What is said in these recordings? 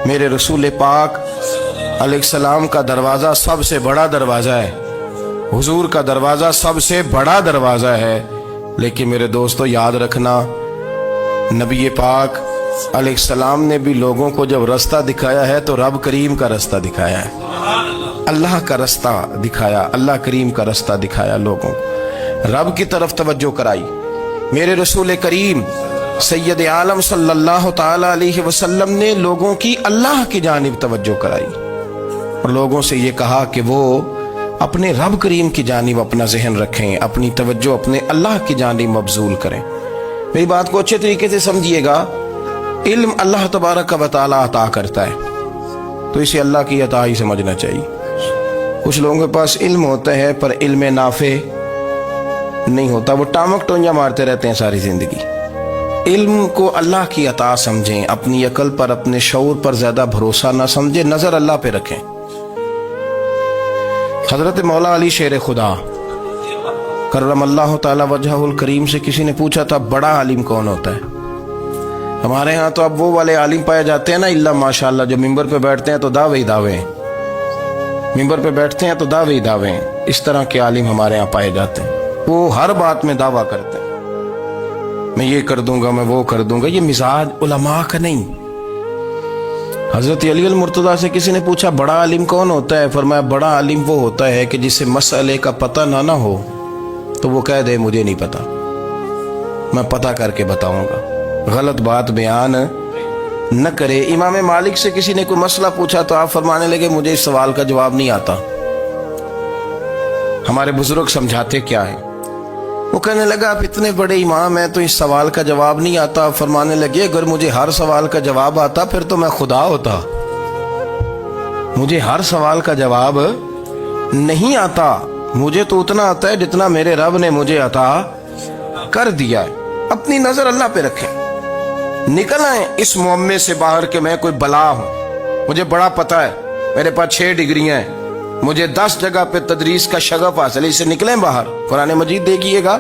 میرے رسول پاک علیہ السلام کا دروازہ سب سے بڑا دروازہ ہے، حضور کا دروازہ سب سے بڑا دروازہ ہے، لیکن میرے دوستو یاد رکھنا، نبی پاک علیہ السلام نے بھی لوگوں کو جب رستہ دکھایا ہے تو رب کریم کا رستہ دکھایا ہے، اللہ کا رستہ دکھایا، اللہ کریم کا رستہ دکھایا، لوگوں رب کی طرف توجہ کرائی۔ میرے رسول کریم سید عالم صلی اللہ تعالی علیہ وسلم نے لوگوں کی اللہ کی جانب توجہ کرائی اور لوگوں سے یہ کہا کہ وہ اپنے رب کریم کی جانب اپنا ذہن رکھیں، اپنی توجہ اپنے اللہ کی جانب مبذول کریں۔ میری بات کو اچھے طریقے سے سمجھیے گا، علم اللہ تبارک و تعالی عطا کرتا ہے تو اسے اللہ کی عطا ہی سمجھنا چاہیے۔ کچھ لوگوں کے پاس علم ہوتا ہے پر علم نافع نہیں ہوتا، وہ ٹامک ٹونجا مارتے رہتے ہیں ساری زندگی۔ علم کو اللہ کی عطا سمجھیں، اپنی عقل پر اپنے شعور پر زیادہ بھروسہ نہ سمجھیں، نظر اللہ پہ رکھیں۔ حضرت مولا علی شیر خدا کرم اللہ تعالی وجہہ الکریم سے کسی نے پوچھا تھا بڑا عالم کون ہوتا ہے؟ ہمارے ہاں تو اب وہ والے عالم پائے جاتے ہیں نا، اللہ ماشاءاللہ، جو ممبر پہ بیٹھتے ہیں تو دعوے ہی دعوے ہیں، ممبر پہ بیٹھتے ہیں تو دعوے ہی دعوے ہیں، اس طرح کے عالم ہمارے ہاں پائے جاتے ہیں۔ وہ ہر بات میں دعویٰ کرتے ہیں، میں یہ کر دوں گا، میں وہ کر دوں گا۔ یہ مزاج علماء کا نہیں۔ حضرت علی المرتضیٰ سے کسی نے پوچھا بڑا عالم کون ہوتا ہے؟ فرمایا بڑا عالم وہ ہوتا ہے کہ جسے مسئلے کا پتہ نہ ہو تو وہ کہہ دے مجھے نہیں پتا، میں پتہ کر کے بتاؤں گا، غلط بات بیان نہ کرے۔ امام مالک سے کسی نے کوئی مسئلہ پوچھا تو آپ فرمانے لگے مجھے اس سوال کا جواب نہیں آتا۔ ہمارے بزرگ سمجھاتے کیا ہے؟ وہ کہنے لگا آپ اتنے بڑے امام ہیں تو اس سوال کا جواب نہیں آتا۔ فرمانے لگے اگر مجھے ہر سوال کا جواب آتا پھر تو میں خدا ہوتا، مجھے ہر سوال کا جواب نہیں آتا، مجھے تو اتنا آتا ہے جتنا میرے رب نے مجھے عطا کر دیا ہے۔ اپنی نظر اللہ پہ رکھیں، نکل آئیں اس معمے سے باہر کہ میں کوئی بلا ہوں، مجھے بڑا پتہ ہے، میرے پاس 6 ڈگریاں ہیں، مجھے 10 جگہ پہ تدریس کا شغف حاصل ہے، اس سے نکلیں باہر۔ قرآن مجید دیکھیے گا،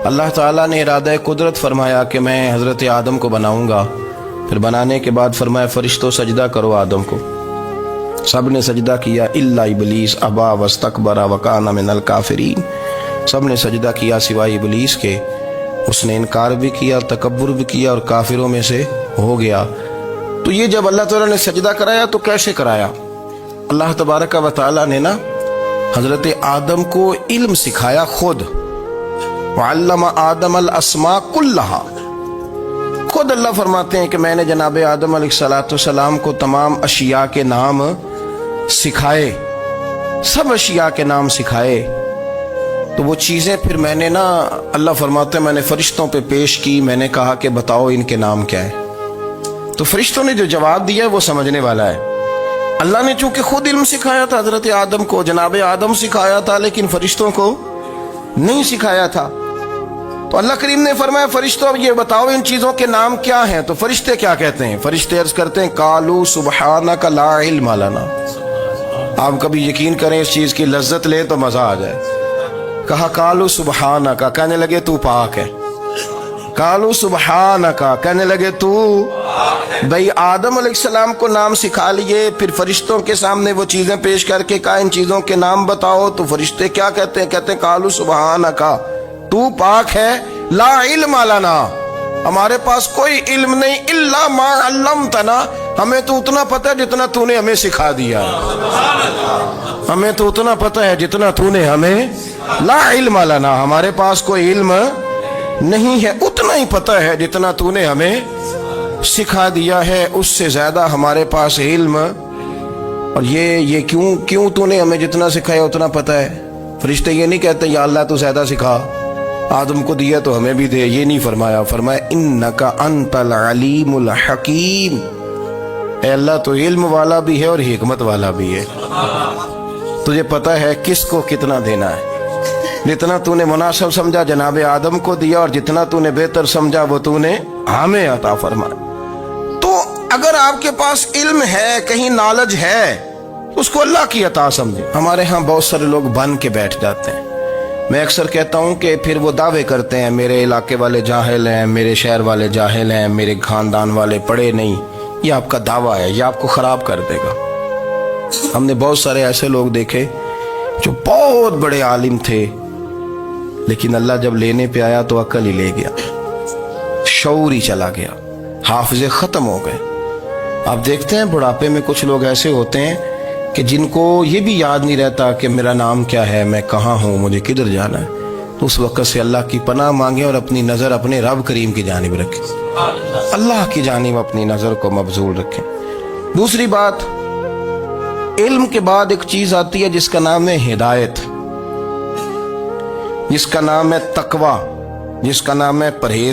اللہ تعالیٰ نے ارادہ قدرت فرمایا کہ میں حضرت آدم کو بناؤں گا، پھر بنانے کے بعد فرمایا فرشتوں سجدہ کرو آدم کو، سب نے سجدہ کیا الا ابلیس ابا واستکبر وکان من الکافرین، سب نے سجدہ کیا سوائے ابلیس کے، اس نے انکار بھی کیا، تکبر بھی کیا اور کافروں میں سے ہو گیا۔ تو یہ جب اللہ تعالیٰ نے سجدہ کرایا تو کیسے کرایا؟ اللہ تبارک و تعالیٰ نے نا حضرت آدم کو علم سکھایا خود، وعلم آدم الاسماء کلہا، خود اللہ فرماتے ہیں کہ میں نے جناب آدم علیہ السلام کو تمام اشیاء کے نام سکھائے، سب اشیاء کے نام سکھائے۔ تو وہ چیزیں پھر میں نے نا، اللہ فرماتے ہیں میں نے فرشتوں پہ پیش کی، میں نے کہا کہ بتاؤ ان کے نام کیا ہے، تو فرشتوں نے جو جواب دیا ہے وہ سمجھنے والا ہے۔ اللہ نے چونکہ خود علم سکھایا تھا حضرت آدم کو، جناب آدم سکھایا تھا، لیکن فرشتوں کو نہیں سکھایا تھا۔ تو اللہ کریم نے فرمایا فرشتوں اب یہ بتاؤ ان چیزوں کے نام کیا ہیں؟ تو فرشتے کیا کہتے ہیں؟ فرشتے عرض کرتے ہیں قالوا سبحانک لا علم لنا۔ آپ کبھی یقین کریں اس چیز کی لذت لیں تو مزہ آ جائے۔ کہا قالوا سبحانک، کہنے لگے تو پاک ہے، قالوا سبحانک، کہنے لگے تو بھئی آدم علیہ السلام کو نام سکھا لیے، پھر فرشتوں کے سامنے وہ چیزیں پیش کر کے کہا ان چیزوں کے نام بتاؤ، تو فرشتے کیا کہتے ہیں؟ کہتے ہیں قالوا سبحانک، تو پاک ہے، لا علم لنا، ہمارے پاس کوئی علم نہیں، الا ما علمتنا، ہمیں تو اتنا پتہ ہے جتنا تو نے ہمیں سکھا دیا، ہمیں تو اتنا پتہ ہے جتنا تو نے ہمیں، لا علم لنا، ہمارے پاس کوئی علم نہیں ہے، اتنا ہی پتہ ہے جتنا تو نے ہمیں سکھا دیا ہے، اس سے زیادہ ہمارے پاس علم، اور یہ کیوں تو نے ہمیں جتنا سکھایا اتنا پتہ ہے۔ فرشتے یہ نہیں کہتے یا اللہ تو زیادہ سکھا، آدم کو دیا تو ہمیں بھی دے، یہ نہیں فرمایا، فرمایا انک انت العلیم الحکیم، اے اللہ تو علم والا بھی ہے اور حکمت والا بھی ہے، تجھے پتہ ہے کس کو کتنا دینا ہے، جتنا تو نے مناسب سمجھا جناب آدم کو دیا، اور جتنا تو نے بہتر سمجھا وہ تو نے ہمیں عطا فرمایا۔ تو اگر آپ کے پاس علم ہے، کہیں نالج ہے، اس کو اللہ کی عطا سمجھیں۔ ہمارے ہاں بہت سارے لوگ بن کے بیٹھ جاتے ہیں، میں اکثر کہتا ہوں کہ پھر وہ دعوے کرتے ہیں میرے علاقے والے جاہل ہیں، میرے شہر والے جاہل ہیں، میرے خاندان والے پڑھے نہیں، یہ آپ کا دعویٰ ہے، یہ آپ کو خراب کر دے گا۔ ہم نے بہت سارے ایسے لوگ دیکھے جو بہت بڑے عالم تھے، لیکن اللہ جب لینے پہ آیا تو عقل ہی لے گیا، شعور ہی چلا گیا، حافظے ختم ہو گئے۔ آپ دیکھتے ہیں بڑھاپے میں کچھ لوگ ایسے ہوتے ہیں کہ جن کو یہ بھی یاد نہیں رہتا کہ میرا نام کیا ہے، میں کہاں ہوں، مجھے کدھر جانا ہے۔ تو اس وقت سے اللہ کی پناہ مانگیں اور اپنی نظر اپنے رب کریم کی جانب رکھیں، اللہ کی جانب اپنی نظر کو مبذول رکھیں۔ دوسری بات، علم کے بعد ایک چیز آتی ہے جس کا نام ہے ہدایت، جس کا نام ہے تقویٰ، جس کا نام ہے پرہیز۔